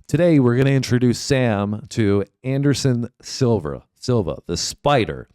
today we're going to introduce Sam to Anderson Silva, the Spider.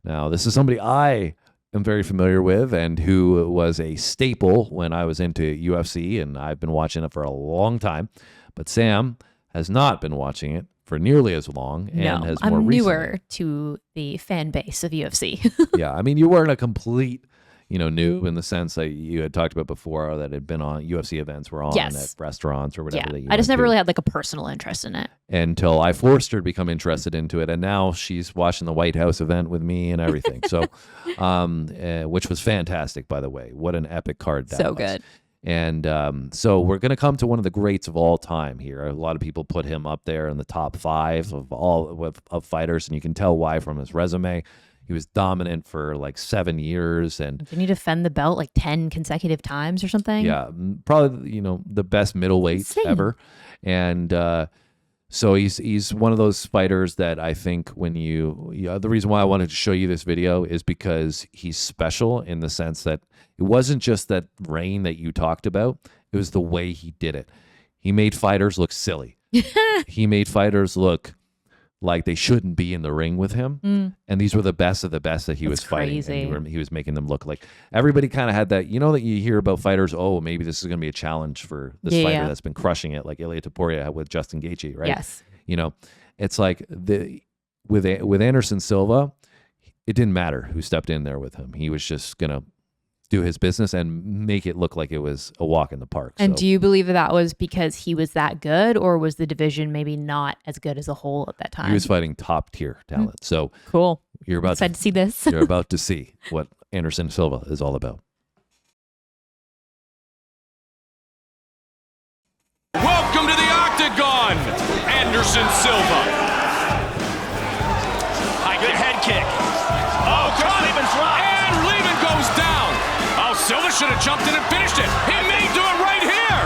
Now, this is somebody I am very familiar with and who was a staple when I was into UFC, and I've been watching it for a long time. But Sam has not been watching it for nearly as long and has more I'm recently. newer to the fan base of UFC. Yeah, I mean, you weren't a complete, noob in the sense that you had talked about before that had been on UFC events were on at restaurants or whatever. Yeah, I just never really had like a personal interest in it. Until I forced her to become interested into it. And now she's watching the White House event with me and everything. So, which was fantastic, by the way. What an epic card that was. So good. And so we're going to come to one of the greats of all time here. A lot of people put him up there in the top 5 of fighters, and you can tell why from his resume. He was dominant for like 7 years, and didn't he defend the belt like 10 consecutive times or something? Yeah, probably the best middleweight ever, and so he's one of those fighters that I think when the reason why I wanted to show you this video is because he's special in the sense that it wasn't just that reign that you talked about; it was the way he did it. He made fighters look silly. He made fighters look like they shouldn't be in the ring with him. And these were the best of the best that he was fighting. And he was making them look like everybody kind of had that, that you hear about fighters, oh, maybe this is going to be a challenge for this fighter that's been crushing it, like Ilia Topuria with Justin Gaethje, right? Yes. It's like with Anderson Silva, it didn't matter who stepped in there with him. He was just going to do his business and make it look like it was a walk in the park. And do you believe that was because he was that good, or was the division maybe not as good as a whole at that time? He was fighting top tier talent. So cool. You're about to see this. You're about to see what Anderson Silva is all about. Welcome to the Octagon, Anderson Silva. High good head kick. Oh, Chris Lieben's rocked. And Lieben goes down. Oh, Silva should have jumped in and finished it. He may do it right here.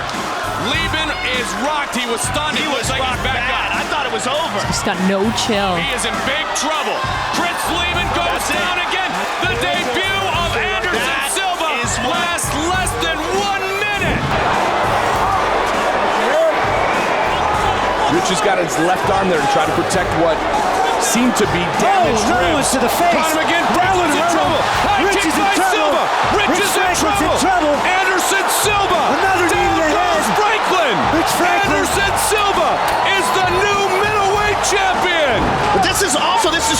Lieben is rocked. He was stunned. He was like he's back up. I thought it was over. He's got no chill. He is in big trouble. Chris Lieben goes down again. The debut of Anderson Silva lasts less than 1 minute. Rich has got his left arm there to try to protect what seemed to be damaged ribs. To the face. Caught him again. Franklin's in trouble. High kick by Silva. Rich is in trouble. Anderson Silva. Another knee to the head. Franklin. Anderson Silva is the new middleweight champion. But this is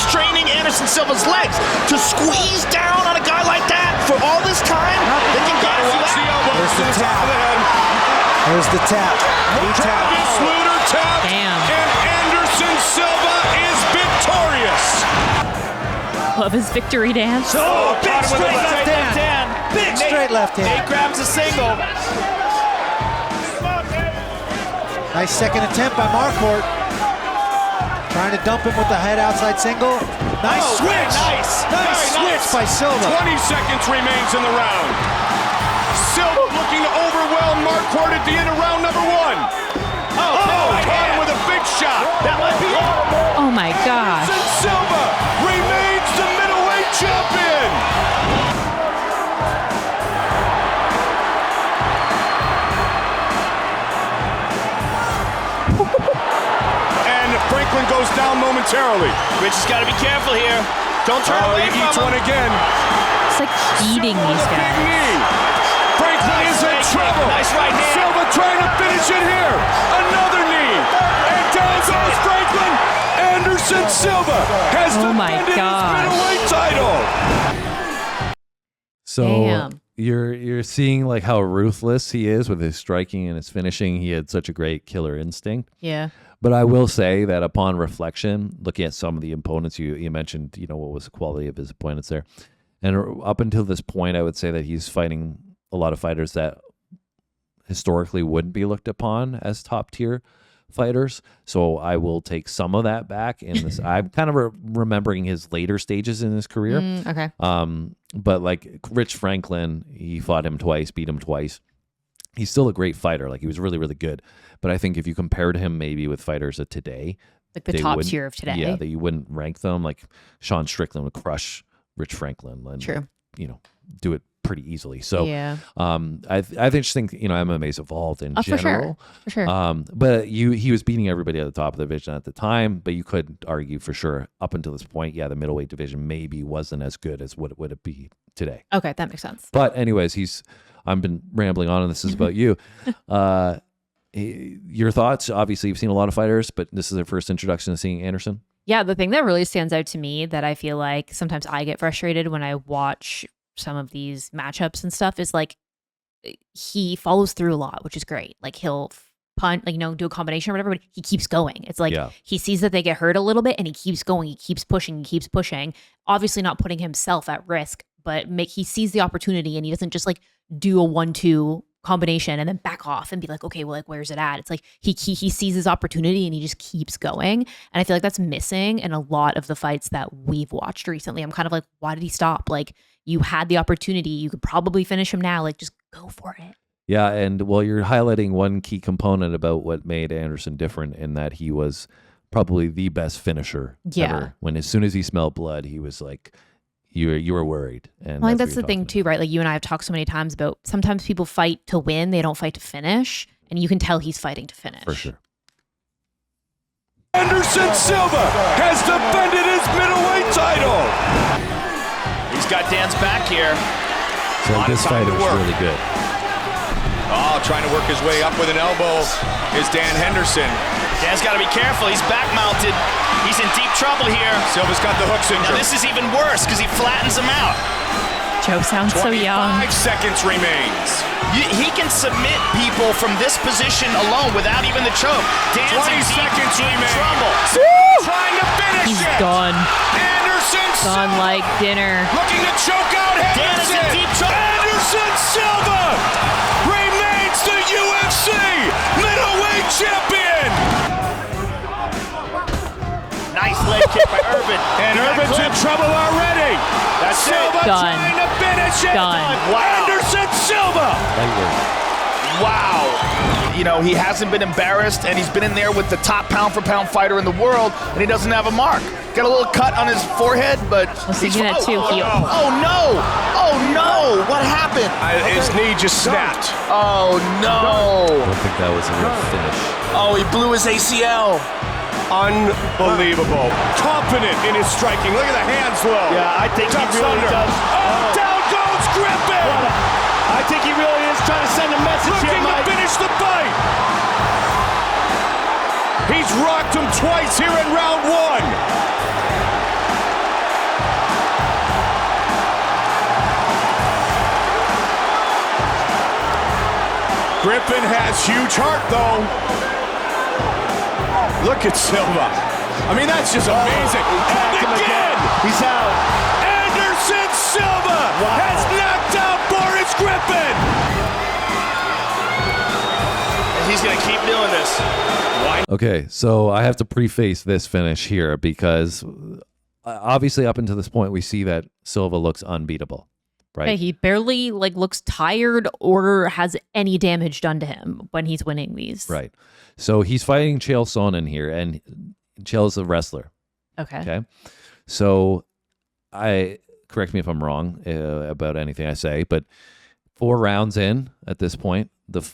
straining Anderson Silva's legs. To squeeze down on a guy like that for all this time, they can gas you out. There's the tap. There's the tap. Travis Lutter tap. Damn. And Anderson Silva is victorious. Love his victory dance. Oh, big straight left hand. Big straight left hand. Nate grabs a single. Nice second attempt by Marquardt. Trying to dump him with the head outside single. Nice switch. Nice switch by Silva. 20 seconds remains in the round. Silva looking to overwhelm Marquardt at the end of round number 1. Caught him with a big shot. That might be it. Oh my gosh. Anderson Silva remains the middleweight champion. And Franklin goes down momentarily. Rich has got to be careful here. Don't turn away He eats from one him. again. It's like eating these Big guys. knee. Franklin is in trouble. Nice right hand. Silva trying to finish it here. Another knee. And down goes Franklin. Anderson Silva has defended his middleweight title. So Damn. you're seeing like how ruthless he is with his striking and his finishing. He had such a great killer instinct. Yeah. But I will say that upon reflection, looking at some of the opponents you mentioned, what was the quality of his opponents there. And up until this point, I would say that he's fighting a lot of fighters that historically wouldn't be looked upon as top tier fighters. So I will take some of that back in this. I'm kind of remembering his later stages in his career. Okay. But like Rich Franklin, he fought him twice, beat him twice. He's still a great fighter. Like he was really, really good. But I think if you compared him maybe with fighters of today, Like the top tier of today. yeah, that you wouldn't rank them. Like Sean Strickland would crush Rich Franklin and True. do it pretty easily. So yeah. I just think, MMA's evolved in general. For sure. But he was beating everybody at the top of the division at the time, but you could argue for sure up until this point, the middleweight division maybe wasn't as good as what would it be today. Okay, that makes sense. But anyways, I've been rambling on, and this is about you. Your thoughts? Obviously, you've seen a lot of fighters, but this is their first introduction to seeing Anderson. Yeah, the thing that really stands out to me that I feel like sometimes I get frustrated when I watch some of these matchups and stuff is like he follows through a lot, which is great. Like he'll punt, do a combination or whatever, but he keeps going. It's like he sees that they get hurt a little bit and he keeps going. He keeps pushing. Obviously not putting himself at risk, but he sees the opportunity and he doesn't just like do a 1-2 combination and then back off and be like, okay, well, like, where's it at? It's like he sees his opportunity and he just keeps going. And I feel like that's missing in a lot of the fights that we've watched recently. I'm kind of like, why did he stop? Like, you had the opportunity. You could probably finish him now. Like, just go for it. Yeah, and you're highlighting one key component about what made Anderson different in that he was probably the best finisher ever. When as soon as he smelled blood, he was like, you were worried. And I think that's the thing too, right? Like you and I have talked so many times about sometimes people fight to win, they don't fight to finish, and you can tell he's fighting to finish. For sure. Anderson Silva has defended his middleweight title. He's got Dan's back here. So this fighter is really good. Oh, trying to work his way up with an elbow is Dan Henderson. Dan's got to be careful. He's back mounted. He's in deep trouble here. Silva's got the hook syndrome. Now this is even worse because he flattens him out. Joe sounds so young. 5 seconds remains. He can submit people from this position alone without even the choke. Dan's 20 in seconds deep remain. trouble. Trying to finish He's it. done. Anderson Done Silva like dinner. looking to choke out Dan is in Henderson. deep trouble. Anderson Silva remains the UFC middleweight champion. Nice leg kick by Urban. And Urban's in trouble already. That's Silva it. Done. trying to finish it. Done. Wow. Anderson Silva. Wow. He hasn't been embarrassed, and he's been in there with the top pound-for-pound fighter in the world, and he doesn't have a mark. Got a little cut on his forehead, but he's doing that too. Oh, no. What happened? His knee just snapped. Oh, no. I don't think that was a real finish. Oh, he blew his ACL. Unbelievable. Confident in his striking. Look at the hands low. Yeah, I think Ducks he really under. does. Oh, down goes Griffin. I think he really is trying to send a message here, Looking to Mike. finish the fight. He's rocked him twice here in round 1. Griffin has huge heart, though. Look at Silva. I mean, that's just amazing. And again, he's out. Anderson Silva has knocked out Boris Griffin. And he's going to keep doing this. Okay, so I have to preface this finish here because obviously up until this point we see that Silva looks unbeatable, right? Okay, he barely looks tired or has any damage done to him when he's winning these. Right. So he's fighting Chael Sonnen here, and Chael's a wrestler. Okay. So correct me if I'm wrong about anything I say, but 4 rounds in at this point,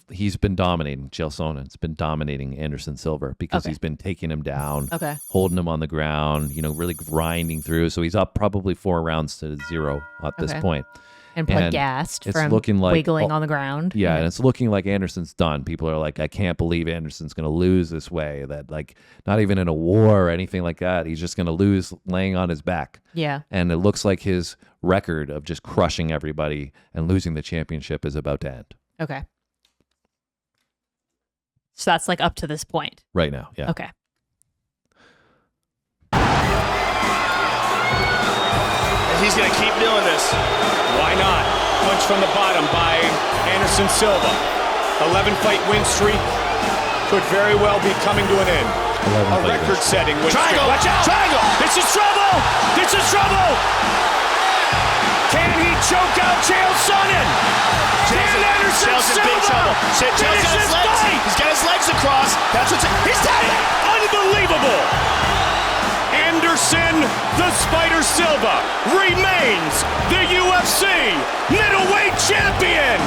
he's been dominating. Chael Sonnen's been dominating Anderson Silva because he's been taking him down, holding him on the ground, really grinding through. So he's up probably 4 rounds to 0 at this point. And probably gassed from looking like, wiggling on the ground. Yeah, and it's looking like Anderson's done. People are like, I can't believe Anderson's going to lose this way. That not even in a war or anything like that. He's just going to lose laying on his back. Yeah. And it looks like his record of just crushing everybody and losing the championship is about to end. Okay. So that's up to this point. Right now, yeah. Okay. He's going to keep doing this. Why not? Punch from the bottom by Anderson Silva. 11-fight win streak could very well be coming to an end. A record-setting win streak. Watch out! Triangle! This is trouble! This is trouble! Can he choke out Chael Sonnen? Dan Anderson Chael's in big Silva trouble. Chael's got finishes his legs. fight! He's got his legs across. That's what's. He's got it. Unbelievable! Anderson The Spider Silva remains the UFC middleweight champion.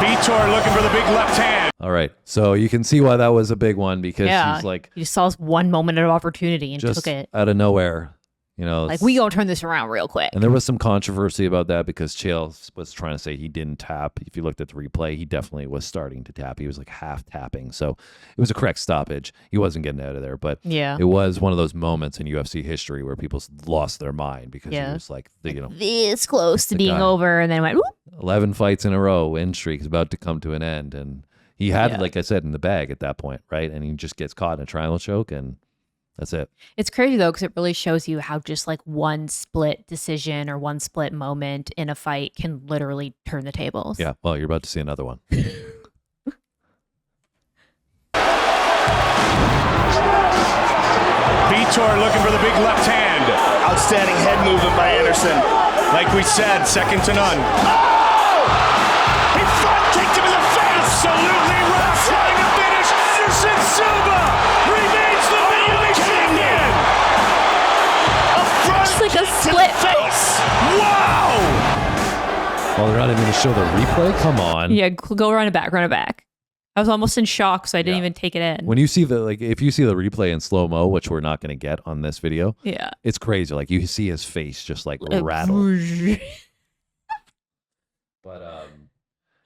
Vitor looking for the big left hand. All right. So you can see why that was a big one, because Yeah. he's like, He just saw this one moment of opportunity and just took it. out of nowhere, you know. Like, we gonna turn this around real quick. And there was some controversy about that because Chael was trying to say he didn't tap. If you looked at the replay, he definitely was starting to tap. He was like half tapping. So it was a correct stoppage. He wasn't getting out of there. But Yeah. it was one of those moments in UFC history where people lost their mind because he was like, This close to the being guy. over, and then went, whoop. 11 fights in a row, win streak is about to come to an end. And he had it, like I said, in the bag at that point, right? And he just gets caught in a triangle choke, and that's it. It's crazy though, because it really shows you how just like one split decision or one split moment in a fight can literally turn the tables. Yeah, well, you're about to see another one. Vitor looking for the big left hand. Outstanding head movement by Anderson. Like we said, second to none. He front kicked him in the face. Absolutely rough. Trying to finish. Anderson Silva remains the middleweight champion. A front It's like a kick to split the face. Wow. Well, they're not even going to show the replay? Come on. Yeah, go run it back, run it back. I was almost in shock, so I didn't Yeah. even take it in. When you see if you see the replay in slow-mo, which we're not going to get on this video, Yeah. it's crazy. Like, you see his face just like rattle. But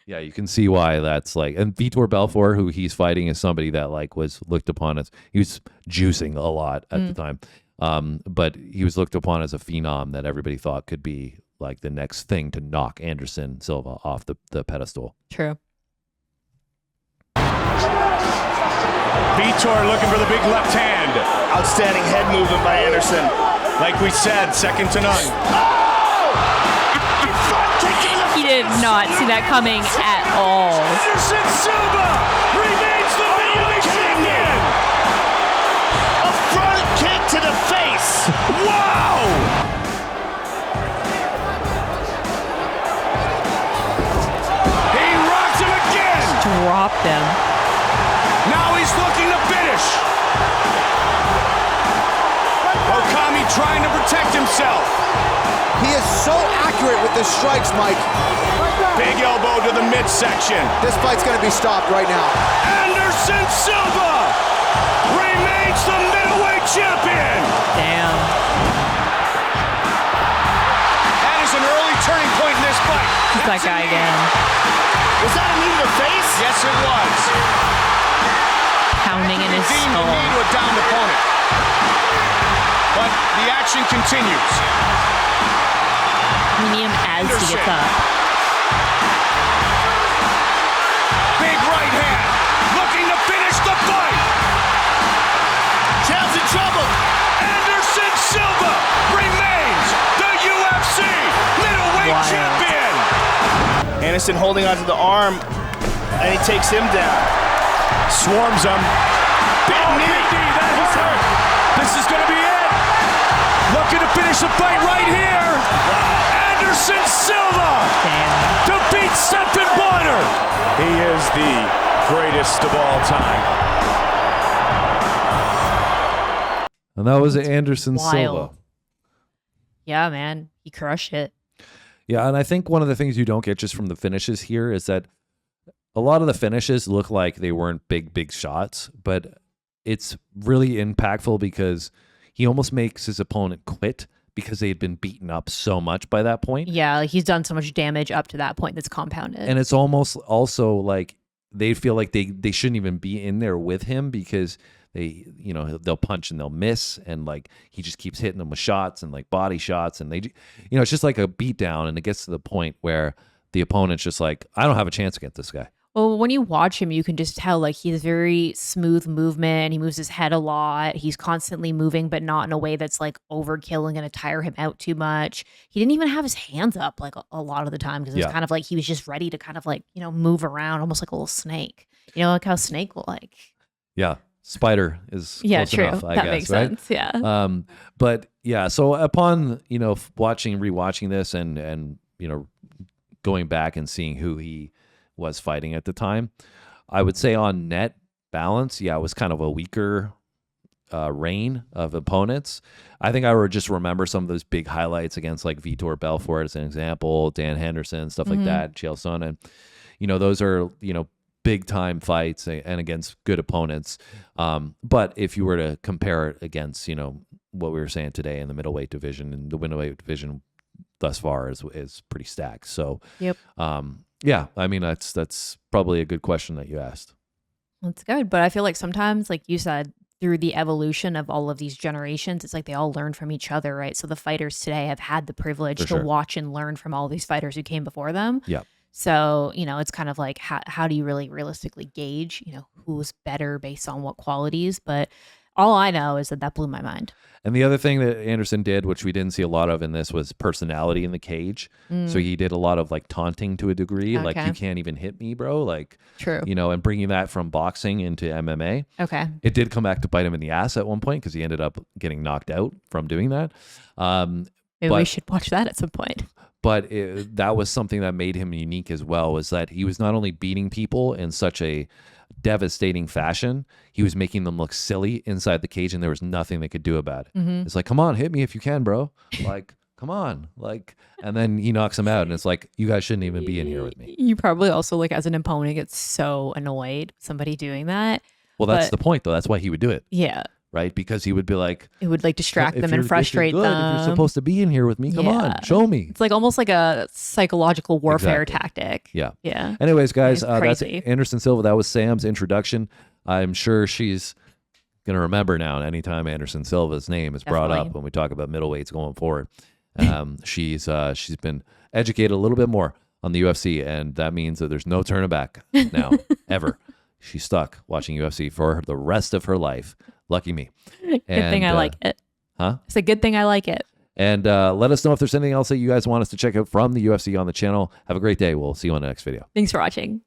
yeah, you can see why that's like. And Vitor Belfort, who he's fighting, is somebody that like was looked upon as, he was juicing a lot at the time, but he was looked upon as a phenom that everybody thought could be like the next thing to knock Anderson Silva off the pedestal. True. Vitor looking for the big left hand. Outstanding head movement by Anderson. Like we said, second to none. He front kicked him in the He did not see that coming at all. Anderson Silva remains the middleweight champion. A front kick to the face. Wow. He rocked him again. Dropped him. Now he's looking to finish. Okami trying to protect himself. He is so accurate with his strikes, Mike. Big elbow to the midsection. This fight's going to be stopped right now. Anderson Silva remains the middleweight champion. Damn. That is an early turning point in this fight. It's that guy again. Was that a knee to the face? Yes, it was. Pounding in his Deemed a skull. knee to a downed opponent. But the action continues. We need him as he gets up. Big right hand, looking to finish the fight. Chael's in trouble. Anderson Silva remains the UFC middleweight Wild. champion. Anderson holding onto the arm, and he takes him down. Swarms him. Big knee. That hurt. This is going to be it. Looking to finish the fight right here. Anderson Silva Damn. defeats Stephen Bonner. He is the greatest of all time. And that was Anderson wild. Silva. Yeah, man. He crushed it. Yeah, and I think one of the things you don't get just from the finishes here is that a lot of the finishes look like they weren't big shots, but it's really impactful because he almost makes his opponent quit because they had been beaten up so much by that point. Yeah, like he's done so much damage up to that point that's compounded. And it's almost also like they feel like they shouldn't even be in there with him because they, you know, they'll punch and they'll miss, and like he just keeps hitting them with shots and like body shots, and they, you know, it's just like a beat down, and it gets to the point where the opponent's just like, I don't have a chance against this guy. Well, when you watch him, you can just tell like he has very smooth movement. He moves his head a lot. He's constantly moving, but not in a way that's like overkill and going to tire him out too much. He didn't even have his hands up like a lot of the time because it was kind of like he was just ready to kind of like, you know, move around almost like a little snake. You know, like how a snake will like. Yeah. Spider is close true. enough, I that guess, makes right? sense. Yeah. But yeah, so upon, you know, rewatching this and, you know, going back and seeing who he was fighting at the time, I would say on net balance, yeah, it was kind of a weaker reign of opponents. I think I would just remember some of those big highlights against like Vitor Belfort as an example, Dan Henderson, stuff like that, Chael Sonnen. Those are, big time fights and against good opponents. But if you were to compare it against, what we were saying today in the middleweight division, and the middleweight division thus far is pretty stacked. So, yep. Yeah, I mean, that's probably a good question that you asked. That's good. But I feel like sometimes, like you said, through the evolution of all of these generations, it's like they all learn from each other, right? So the fighters today have had the privilege to watch and learn from all these fighters who came before them. Yeah. So, it's kind of like, how do you really realistically gauge, who's better based on what qualities? But all I know is that blew my mind. And the other thing that Anderson did, which we didn't see a lot of in this, was personality in the cage. So he did a lot of like taunting to a degree, like, you can't even hit me, bro. Like, true. And bringing that from boxing into MMA. Okay. It did come back to bite him in the ass at one point because he ended up getting knocked out from doing that. Maybe we should watch that at some point. But that was something that made him unique as well, was that he was not only beating people in such a devastating fashion, he was making them look silly inside the cage, and there was nothing they could do about it. It's like, come on, hit me if you can, bro. Like, come on. Like, and then he knocks him out, and it's like, you guys shouldn't even be in here with me. You probably also, like, as an opponent, get so annoyed with somebody doing that. Well, that's the point, though. That's why he would do it. Yeah. Right? Because he would be like, it would like distract them and frustrate them. them. If you're supposed to be in here with me, come on, show me. It's like almost like a psychological warfare tactic. Yeah. Yeah. Anyways, guys, that's crazy. Anderson Silva. That was Sam's introduction. I'm sure she's going to remember now anytime Anderson Silva's name is brought up when we talk about middleweights going forward. She's been educated a little bit more on the UFC, and that means that there's no turning back now, ever. She's stuck watching UFC for the rest of her life. Lucky me. Good thing I like it. Huh? It's a good thing I like it. And let us know if there's anything else that you guys want us to check out from the UFC on the channel. Have a great day. We'll see you on the next video. Thanks for watching.